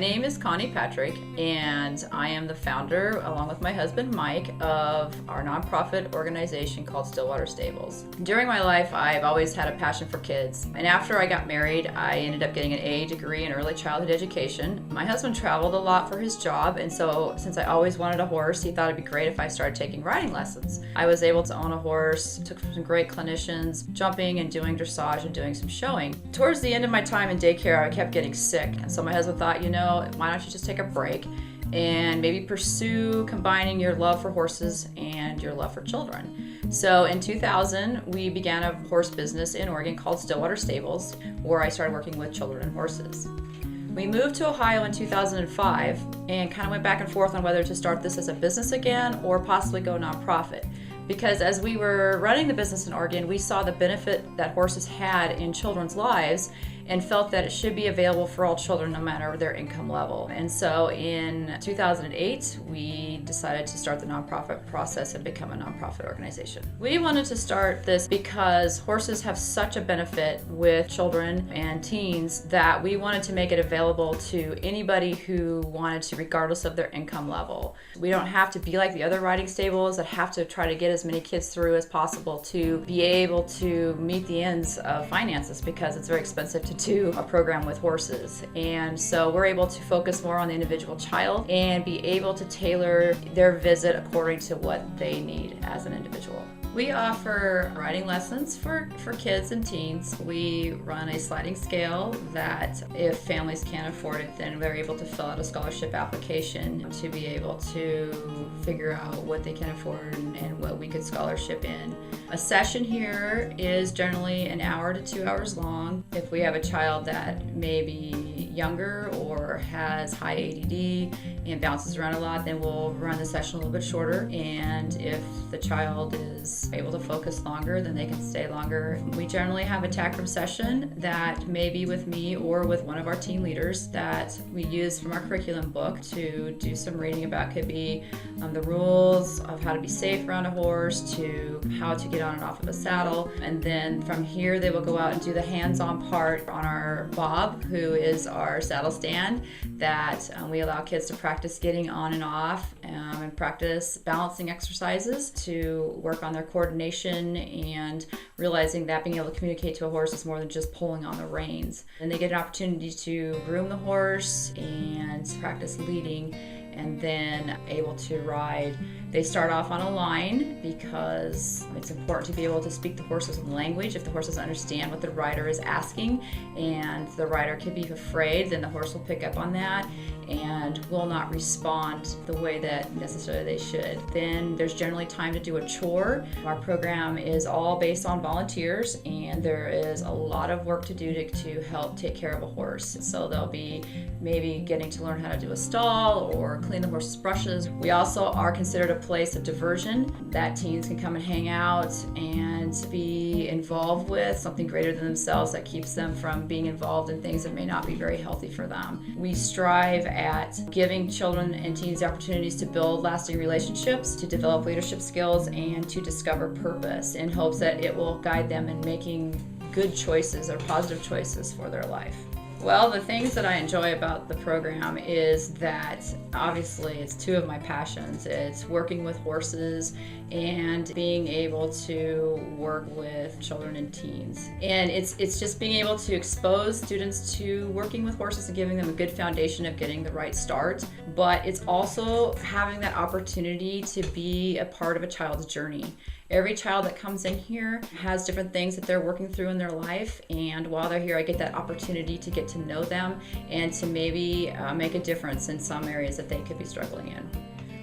name is Connie Patrick, and I am the founder, along with my husband Mike, of our nonprofit organization called Stillwater Stables. During my life, I've always had a passion for kids, and after I got married, I ended up getting an AA degree in early childhood education. My husband traveled a lot for his job, and so since I always wanted a horse, he thought it'd be great if I started taking riding lessons. I was able to own a horse, took some great clinicians, jumping and doing dressage and doing some showing. Towards the end of my time in daycare, I kept getting sick, and so my husband thought, why don't you just take a break and maybe pursue combining your love for horses and your love for children. So in 2000, we began a horse business in Oregon called Stillwater Stables, where I started working with children and horses. We moved to Ohio in 2005 and kind of went back and forth on whether to start this as a business again or possibly go nonprofit. Because as we were running the business in Oregon, we saw the benefit that horses had in children's lives and felt that it should be available for all children no matter their income level. And so in 2008, we decided to start the nonprofit process and become a nonprofit organization. We wanted to start this because horses have such a benefit with children and teens that we wanted to make it available to anybody who wanted to, regardless of their income level. We don't have to be like the other riding stables that have to try to get as many kids through as possible to be able to meet the ends of finances, because it's very expensive to do a program with horses. And so we're able to focus more on the individual child and be able to tailor their visit according to what they need as an individual. We offer riding lessons for kids and teens. We run a sliding scale that if families can't afford it, then they're able to fill out a scholarship application to be able to figure out what they can afford and what we could scholarship in. A session here is generally an hour to 2 hours long. If we have a child that may be younger or has high ADD and bounces around a lot, then we'll run the session a little bit shorter. And if the child is able to focus longer, then they can stay longer. We generally have a tack room session that may be with me or with one of our team leaders that we use from our curriculum book to do some reading about. Could be the rules of how to be safe around a horse, to how to get on and off of a saddle. And then from here, they will go out and do the hands-on part on our bob, who is our saddle stand that we allow kids to practice getting on and off and practice balancing exercises to work on their coordination and realizing that being able to communicate to a horse is more than just pulling on the reins. And they get an opportunity to groom the horse and practice leading and then able to ride. They start off on a line because it's important to be able to speak the horse's language. If the horse doesn't understand what the rider is asking and the rider could be afraid, then the horse will pick up on that and will not respond the way that necessarily they should. Then there's generally time to do a chore. Our program is all based on volunteers, and there is a lot of work to do to help take care of a horse. So they'll be maybe getting to learn how to do a stall or clean the horse's brushes. We also are considered a place of diversion that teens can come and hang out and be involved with, something greater than themselves that keeps them from being involved in things that may not be very healthy for them. We strive at giving children and teens opportunities to build lasting relationships, to develop leadership skills, and to discover purpose in hopes that it will guide them in making good choices or positive choices for their life. Well, the things that I enjoy about the program is that obviously it's two of my passions. It's working with horses and being able to work with children and teens. And it's just being able to expose students to working with horses and giving them a good foundation of getting the right start. But it's also having that opportunity to be a part of a child's journey. Every child that comes in here has different things that they're working through in their life, and while they're here, I get that opportunity to get to know them and to maybe make a difference in some areas that they could be struggling in.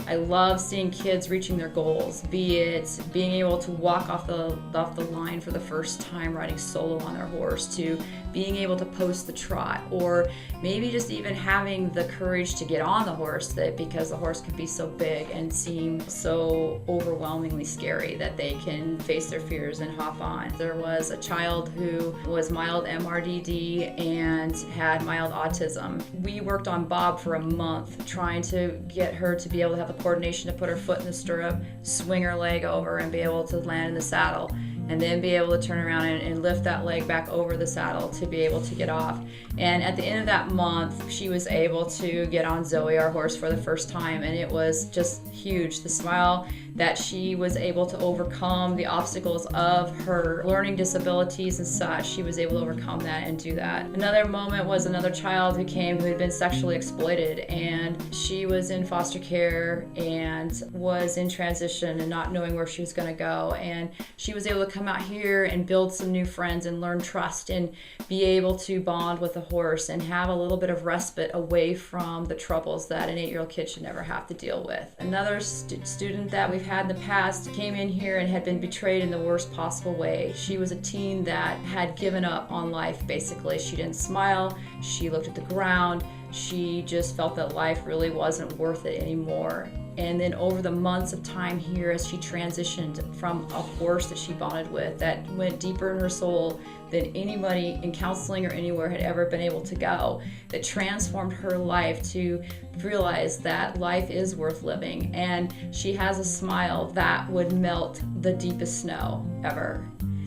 I love seeing kids reaching their goals, be it being able to walk off the line for the first time riding solo on their horse, to being able to post the trot, or maybe just even having the courage to get on the horse, that because the horse can be so big and seem so overwhelmingly scary that they can face their fears and hop on. There was a child who was mild MRDD and had mild autism. We worked on Bob for a month trying to get her to be able to have the coordination to put her foot in the stirrup, swing her leg over, and be able to land in the saddle. and then be able to turn around and lift that leg back over the saddle to be able to get off. And at the end of that month, she was able to get on Zoe, our horse, for the first time, and it was just huge. The smile that she was able to overcome the obstacles of her learning disabilities and such. She was able to overcome that and do that. Another moment was another child who came who had been sexually exploited, and she was in foster care and was in transition and not knowing where she was going to go. And she was able to come out here and build some new friends and learn trust and be able to bond with a horse and have a little bit of respite away from the troubles that an 8-year-old kid should never have to deal with. Another student that we've had in the past came in here and had been betrayed in the worst possible way. She was a teen that had given up on life, basically. She didn't smile, she looked at the ground, she just felt that life really wasn't worth it anymore. And then over the months of time here, as she transitioned from a horse that she bonded with that went deeper in her soul than anybody in counseling or anywhere had ever been able to go, that transformed her life to realize that life is worth living. And she has a smile that would melt the deepest snow ever.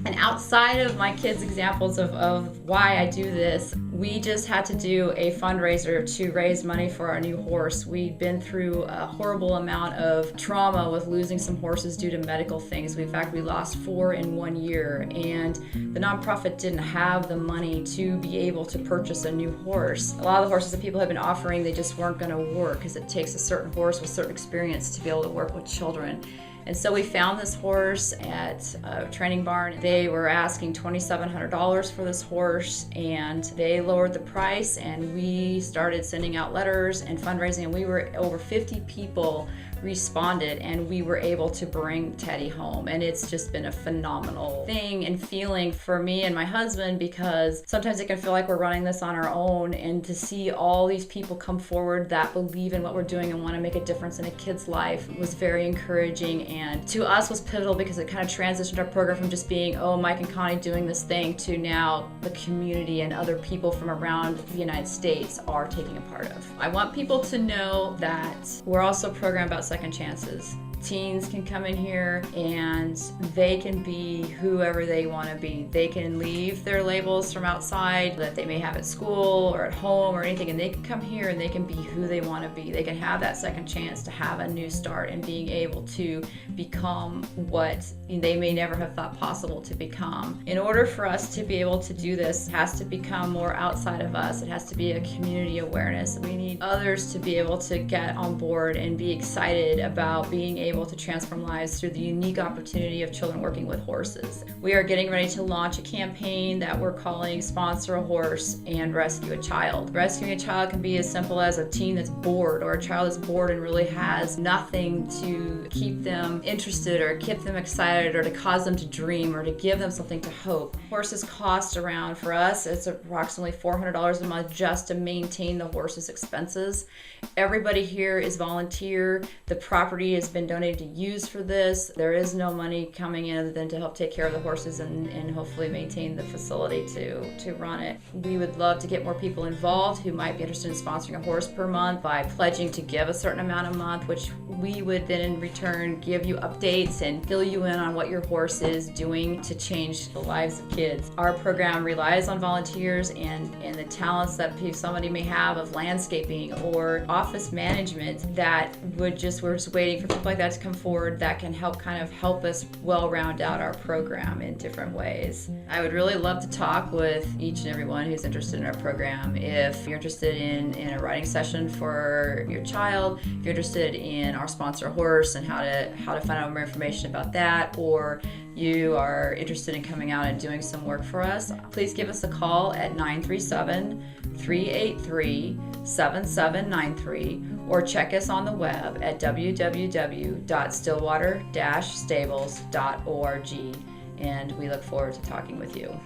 And outside of my kids' examples of why I do this, we just had to do a fundraiser to raise money for our new horse. We'd been through a horrible amount of trauma with losing some horses due to medical things. In fact, we lost 4 in 1 year, and the nonprofit didn't have the money to be able to purchase a new horse. A lot of the horses that people have been offering, they just weren't going to work because it takes a certain horse with certain experience to be able to work with children. And so we found this horse at a training barn. They were asking $2,700 for this horse, and they lowered the price, and we started sending out letters and fundraising, and we were over 50 people responded, and we were able to bring Teddy home. And it's just been a phenomenal thing and feeling for me and my husband, because sometimes it can feel like we're running this on our own, and to see all these people come forward that believe in what we're doing and want to make a difference in a kid's life was very encouraging, and to us was pivotal because it kind of transitioned our program from just being, oh, Mike and Connie doing this thing, to now the community and other people from around the United States are taking a part of. I want people to know that we're also a program about second chances. Teens can come in here and they can be whoever they want to be. They can leave their labels from outside that they may have at school or at home or anything, and they can come here and they can be who they want to be. They can have that second chance to have a new start and being able to become what they may never have thought possible to become. In order for us to be able to do this, it has to become more outside of us. It has to be a community awareness. We need others to be able to get on board and be excited about being able to transform lives through the unique opportunity of children working with horses. We are getting ready to launch a campaign that we're calling Sponsor a Horse and Rescue a Child. Rescuing a child can be as simple as a teen that's bored, or a child that's bored and really has nothing to keep them interested or keep them excited or to cause them to dream or to give them something to hope. Horses cost around, for us, it's approximately $400 a month just to maintain the horse's expenses. Everybody here is volunteer. The property has been donated to use for this. There is no money coming in other than to help take care of the horses and hopefully maintain the facility to run it. We would love to get more people involved who might be interested in sponsoring a horse per month by pledging to give a certain amount a month, which we would then in return give you updates and fill you in on what your horse is doing to change the lives of kids. Our program relies on volunteers and the talents that somebody may have of landscaping or office management that we're just waiting for people like that to come forward that can help us round out our program in different ways. I would really love to talk with each and everyone who's interested in our program. If you're interested in a riding session for your child, if you're interested in our Sponsor a Horse and how to find out more information about that, or you are interested in coming out and doing some work for us, please give us a call at 937-383-7793, or check us on the web at www.stillwater-stables.org, and we look forward to talking with you.